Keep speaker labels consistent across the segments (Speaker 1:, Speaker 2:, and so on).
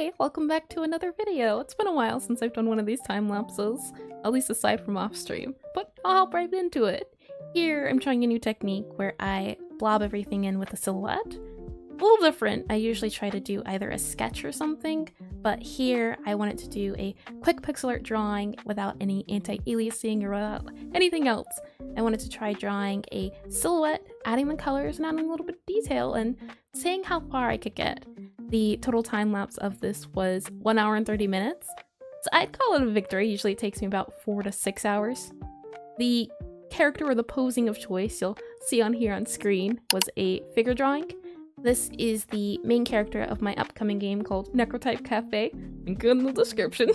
Speaker 1: Hey, welcome back to another video. It's been a while since I've done one of these time lapses, at least aside from off stream, but I'll hop right into it. Here, I'm trying a new technique where I blob everything in with a silhouette. A little different. I usually try to do either a sketch or something, but here I wanted to do a quick pixel art drawing without any anti-aliasing or without anything else. I wanted to try drawing a silhouette, adding the colors and adding a little bit of detail and seeing how far I could get. The total time lapse of this was 1 hour and 30 minutes. So I'd call it a victory. Usually it takes me about 4 to 6 hours. The character or the posing of choice you'll see on here on screen was a figure drawing. This is the main character of my upcoming game called Necrotype Cafe, link in the description.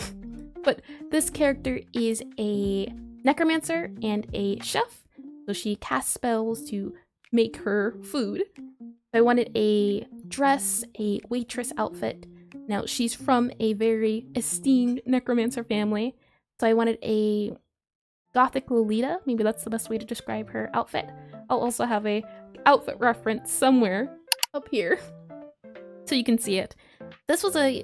Speaker 1: But this character is a necromancer and a chef, so she casts spells to make her food. I wanted a dress, a waitress outfit. Now, she's from a very esteemed necromancer family, so I wanted a Gothic Lolita. Maybe that's the best way to describe her outfit. I'll also have a outfit reference somewhere up here so you can see it. This was a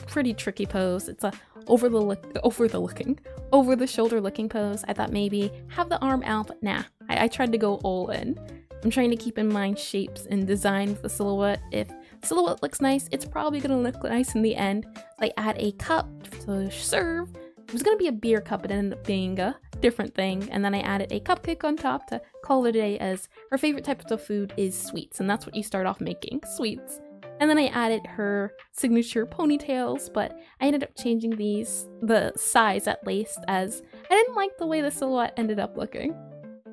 Speaker 1: pretty tricky pose. It's a over the shoulder looking pose. I thought maybe have the arm out, but nah. I tried to go all in. I'm trying to keep in mind shapes and design with the silhouette. If silhouette looks nice, it's probably gonna look nice in the end. So I add a cup to serve. It was gonna be a beer cup, but it ended up being a different thing. And then I added a cupcake on top to call it a day, as her favorite type of food is sweets, and that's what you start off making, sweets. And then I added her signature ponytails, but I ended up changing the size at least, as I didn't like the way the silhouette ended up looking.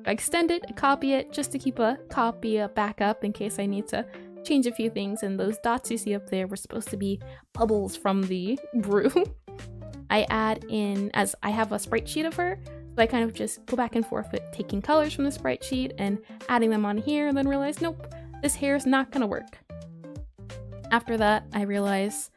Speaker 1: I extend it, I copy it, just to keep a backup in case I need to change a few things, and those dots you see up there were supposed to be bubbles from the brew. I add in, as I have a sprite sheet of her, so I kind of just go back and forth with taking colors from the sprite sheet and adding them on here, and then realize, nope, this hair is not gonna work. After that, I realize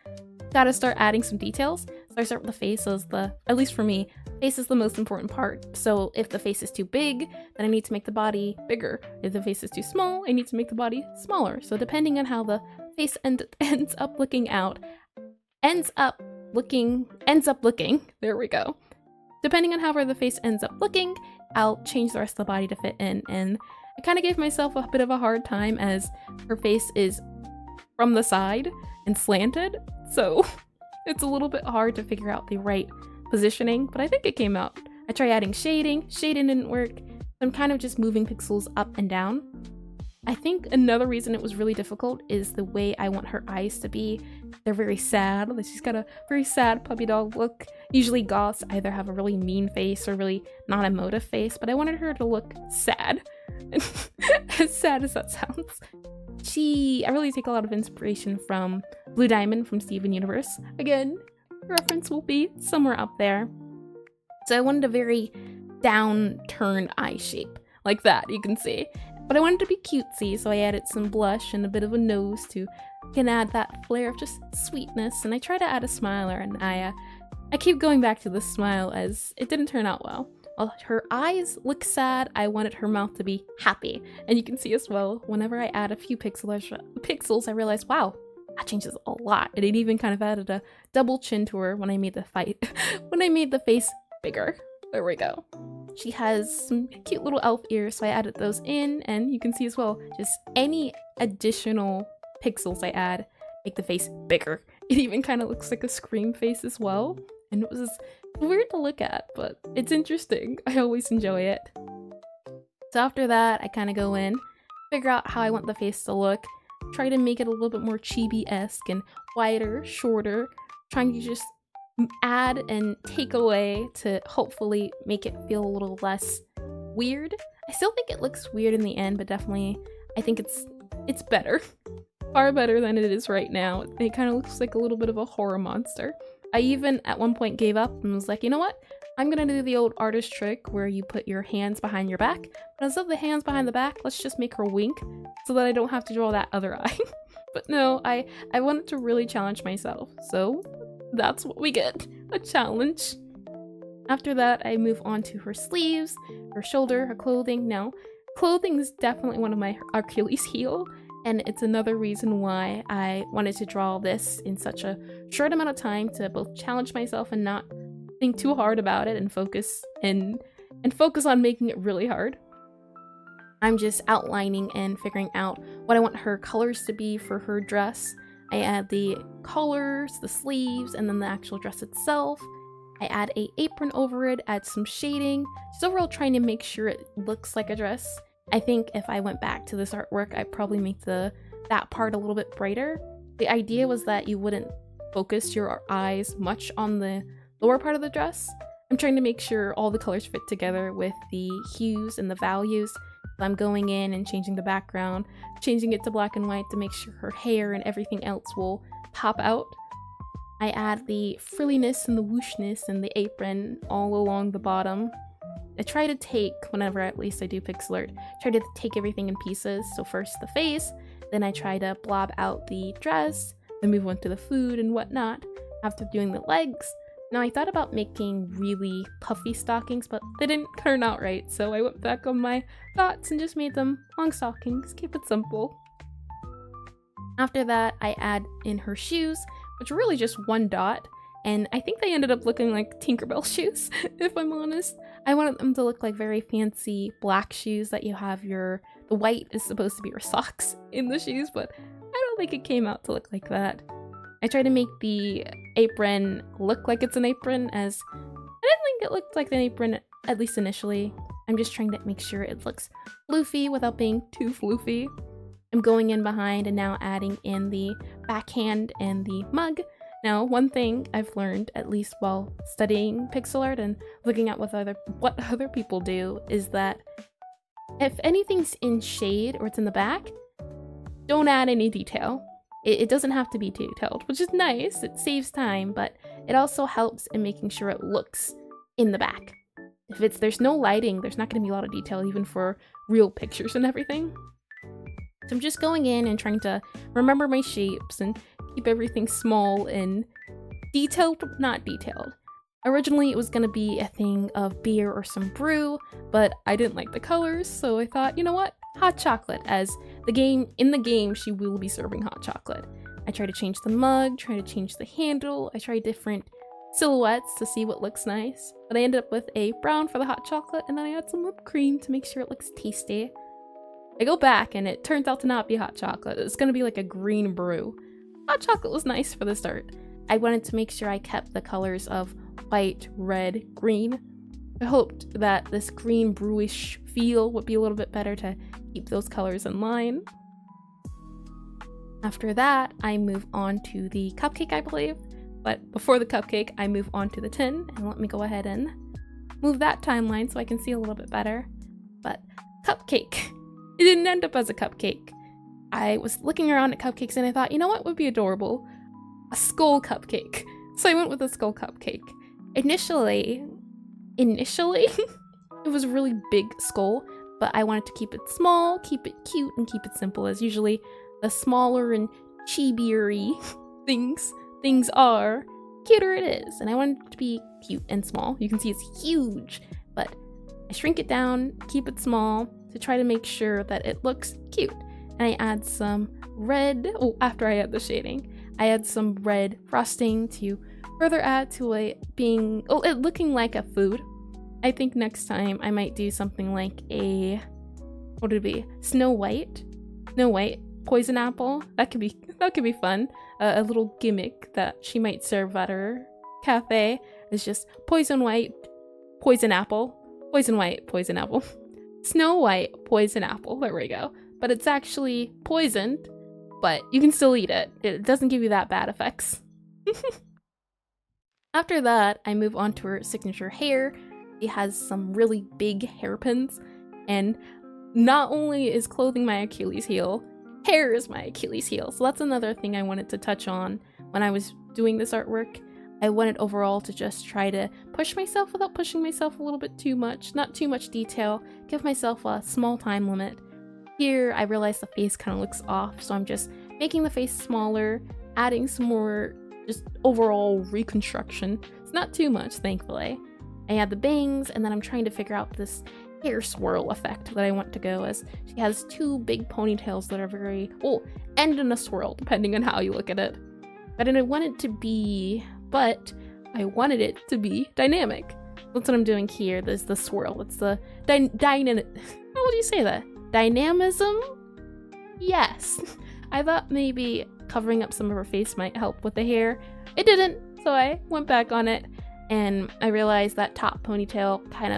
Speaker 1: gotta start adding some details. So I start with the face as at least for me, face is the most important part. So if the face is too big, then I need to make the body bigger. If the face is too small, I need to make the body smaller. So depending on how the face ends up looking, there we go. Depending on how the face ends up looking, I'll change the rest of the body to fit in. And I kind of gave myself a bit of a hard time as her face is from the side and slanted. So it's a little bit hard to figure out the right positioning, but I think it came out. I tried adding shading didn't work. I'm kind of just moving pixels up and down. I think another reason it was really difficult is the way I want her eyes to be. They're very sad. She's got a very sad puppy dog look. Usually goths either have a really mean face or really not emotive face, but I wanted her to look sad. As sad as that sounds. I really take a lot of inspiration from Blue Diamond from Steven Universe. Again, reference will be somewhere up there. So I wanted a very downturned eye shape, like that, you can see. But I wanted to be cutesy, so I added some blush and a bit of a nose to can add that flair of just sweetness. And I try to add a smiler, and I keep going back to the smile as it didn't turn out well. While her eyes look sad, I wanted her mouth to be happy. And you can see as well, whenever I add a few pixels, I realize, wow, that changes a lot. And it even kind of added a double chin to her when I made the face bigger. There we go. She has some cute little elf ears, so I added those in, and you can see as well, just any additional pixels I add make the face bigger. It even kind of looks like a scream face as well, and it was weird to look at, but it's interesting. I always enjoy it. So after that, I kind of go in, figure out how I want the face to look, try to make it a little bit more chibi-esque and wider, shorter, trying to just add and take away to hopefully make it feel a little less weird. I still think it looks weird in the end, but definitely I think it's better. Far better than it is right now. It kind of looks like a little bit of a horror monster. I even at one point gave up and was like, you know what? I'm gonna do the old artist trick where you put your hands behind your back, but instead of the hands behind the back, let's just make her wink so that I don't have to draw that other eye. But no, I wanted to really challenge myself, so that's what we get, a challenge. After that, I move on to her sleeves, her shoulder, her clothing. Now, clothing is definitely one of my Achilles heel, and it's another reason why I wanted to draw this in such a short amount of time, to both challenge myself and not think too hard about it and focus on making it really hard. I'm just outlining and figuring out what I want her colors to be for her dress. I add the collars, the sleeves, and then the actual dress itself. I add a apron over it, add some shading, just overall trying to make sure it looks like a dress. I think if I went back to this artwork, I'd probably make that part a little bit brighter. The idea was that you wouldn't focus your eyes much on the lower part of the dress. I'm trying to make sure all the colors fit together with the hues and the values. So I'm going in and changing the background, changing it to black and white to make sure her hair and everything else will pop out. I add the frilliness and the whooshness and the apron all along the bottom. I try to take, whenever at least I do pixel art, try to take everything in pieces. So first the face, then I try to blob out the dress, then move on to the food and whatnot. After doing the legs, now I thought about making really puffy stockings, but they didn't turn out right, so I went back on my thoughts and just made them long stockings, keep it simple. After that, I add in her shoes, which are really just one dot, and I think they ended up looking like Tinkerbell shoes, if I'm honest. I wanted them to look like very fancy black shoes that you have the white is supposed to be your socks in the shoes, but I don't think it came out to look like that. I try to make the apron look like it's an apron, as I didn't think it looked like an apron, at least initially. I'm just trying to make sure it looks floofy without being too floofy. I'm going in behind and now adding in the backhand and the mug. Now, one thing I've learned, at least while studying pixel art and looking at what other people do, is that if anything's in shade or it's in the back, don't add any detail. It doesn't have to be detailed, which is nice, it saves time, but it also helps in making sure it looks in the back. If there's no lighting, there's not going to be a lot of detail, even for real pictures and everything. So I'm just going in and trying to remember my shapes and keep everything small and detailed, but not detailed. Originally, it was going to be a thing of beer or some brew, but I didn't like the colors, so I thought, you know what? Hot chocolate, as in the game, she will be serving hot chocolate. I try to change the mug, try to change the handle, I try different silhouettes to see what looks nice, but I ended up with a brown for the hot chocolate, and then I add some whipped cream to make sure it looks tasty. I go back and it turns out to not be hot chocolate. It's gonna be like a green brew. Hot chocolate was nice for the start. I wanted to make sure I kept the colors of white, red, green. I hoped that this green brewish feel would be a little bit better to keep those colors in line. After that, I move on to the cupcake, I believe. But before the cupcake, I move on to the tin, and let me go ahead and move that timeline so I can see a little bit better. But cupcake. It didn't end up as a cupcake. I was looking around at cupcakes and I thought, you know what would be adorable? A skull cupcake. So I went with a skull cupcake. Initially, it was a really big skull, but I wanted to keep it small, keep it cute, and keep it simple, as usually the smaller and chibi-y things are, cuter it is. And I wanted it to be cute and small. You can see it's huge, but I shrink it down, keep it small, to try to make sure that it looks cute. And I add some red, after I add the shading, I add some red frosting to further add to it looking like a food. I think next time I might do something like what would it be? Snow White, poison apple. That could be fun. A little gimmick that she might serve at her cafe is just poison white, poison apple, poison white, poison apple. Snow White, poison apple, there we go. But it's actually poisoned, but you can still eat it. It doesn't give you that bad effects. After that, I move on to her signature hair. She has some really big hairpins, and not only is clothing my Achilles heel, hair is my Achilles heel. So that's another thing I wanted to touch on when I was doing this artwork. I wanted overall to just try to push myself without pushing myself a little bit too much, not too much detail, give myself a small time limit. Here, I realized the face kind of looks off, so I'm just making the face smaller, adding some more just overall reconstruction. It's not too much, thankfully. I add the bangs, and then I'm trying to figure out this hair swirl effect that I want to go, as she has two big ponytails that are very, oh, end in a swirl, depending on how you look at it. I didn't want it to be, but I wanted it to be dynamic. That's what I'm doing here. There's the swirl. It's the dynamic. How would you say that? Dynamism? Yes. I thought maybe covering up some of her face might help with the hair. It didn't, so I went back on it, and I realized that top ponytail kind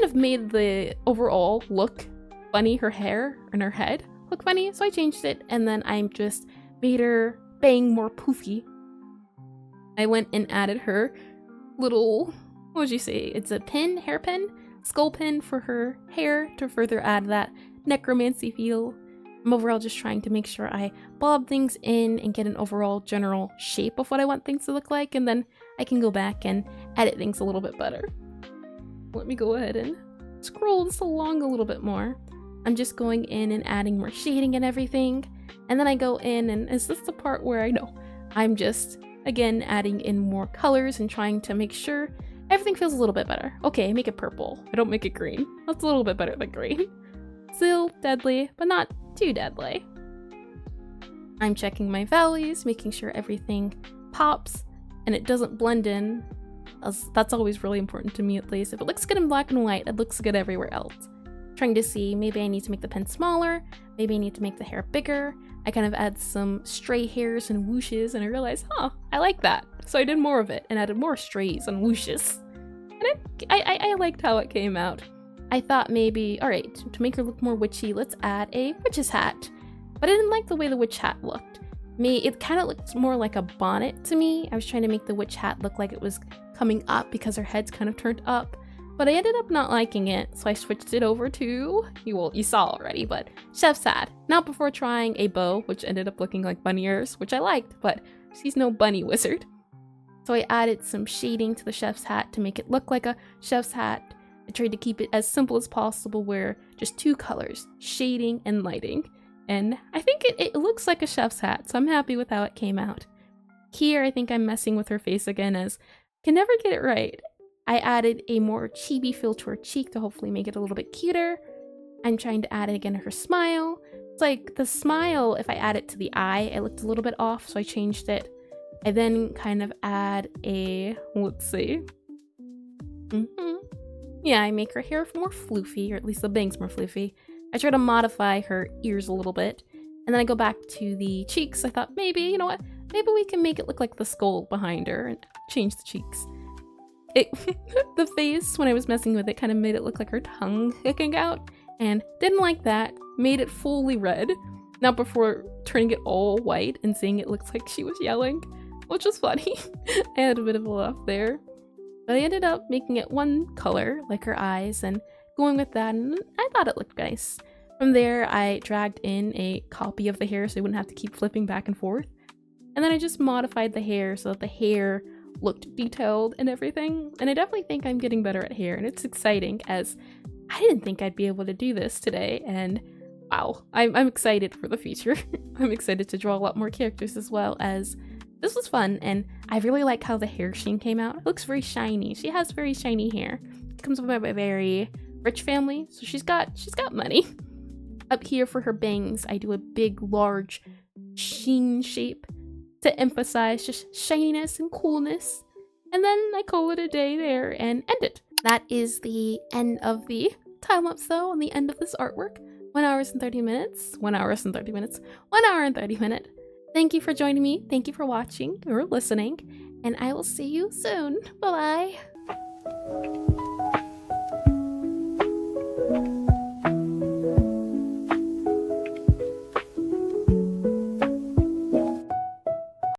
Speaker 1: of made the overall look funny. Her hair and her head look funny, so I changed it, and then I just made her bang more poofy. I went and added her little, what would you say? It's a pin, hairpin, skull pin for her hair to further add that necromancy feel. I'm overall just trying to make sure I bob things in and get an overall general shape of what I want things to look like, and then I can go back and edit things a little bit better. Let me go ahead and scroll this along a little bit more. I'm just going in and adding more shading and everything, and then I go in, and is this the part where I know I'm just again adding in more colors and trying to make sure everything feels a little bit better. Okay, make it purple. I don't make it green. That's a little bit better than green. Still deadly, but not too deadly. I'm checking my values, making sure everything pops and it doesn't blend in. That's always really important to me, at least. If it looks good in black and white, it looks good everywhere else. Trying to see, maybe I need to make the pen smaller, maybe I need to make the hair bigger. I kind of add some stray hairs and whooshes, and I realized, I like that. So I did more of it and added more strays and whooshes. And I liked how it came out. I thought maybe, alright, to make her look more witchy, let's add a witch's hat. But I didn't like the way the witch hat looked. It kind of looked more like a bonnet to me. I was trying to make the witch hat look like it was coming up because her head's kind of turned up. But I ended up not liking it, so I switched it over to, you saw already, but chef's hat. Not before trying a bow, which ended up looking like bunny ears, which I liked, but she's no bunny wizard. So I added some shading to the chef's hat to make it look like a chef's hat. I tried to keep it as simple as possible, where just two colors, shading and lighting. And I think it looks like a chef's hat, so I'm happy with how it came out. Here, I think I'm messing with her face again, as I can never get it right. I added a more chibi feel to her cheek to hopefully make it a little bit cuter. I'm trying to add it again to her smile. It's like the smile, if I add it to the eye, it looked a little bit off, so I changed it. I then kind of add a, let's see. Yeah, I make her hair more floofy, or at least the bangs more floofy. I try to modify her ears a little bit. And then I go back to the cheeks. I thought, maybe, you know what? Maybe we can make it look like the skull behind her and change the cheeks. The face, when I was messing with it, kind of made it look like her tongue hicking out, and didn't like that. Made it fully red, not before turning it all white and seeing it looks like she was yelling, which was funny. I had a bit of a laugh there. But I ended up making it one color, like her eyes, and going with that, and I thought it looked nice. From there, I dragged in a copy of the hair so I wouldn't have to keep flipping back and forth. And then I just modified the hair so that the hair looked detailed and everything. And I definitely think I'm getting better at hair, and it's exciting, as I didn't think I'd be able to do this today, and wow, I'm excited for the future. I'm excited to draw a lot more characters, as well as this was fun, and I really like how the hair sheen came out. It looks very shiny. She has very shiny hair. It comes from a very rich family, so she's got money. Up here for her bangs, I do a big, large sheen shape to emphasize just shininess and coolness. And then I call it a day there and end it. That is the end of the time lapse, though, and the end of this artwork. 1 hour and 30 minutes. 1 hour and 30 minutes. 1 hour and 30 minutes. Thank you for joining me. Thank you for watching or listening. And I will see you soon. Bye-bye.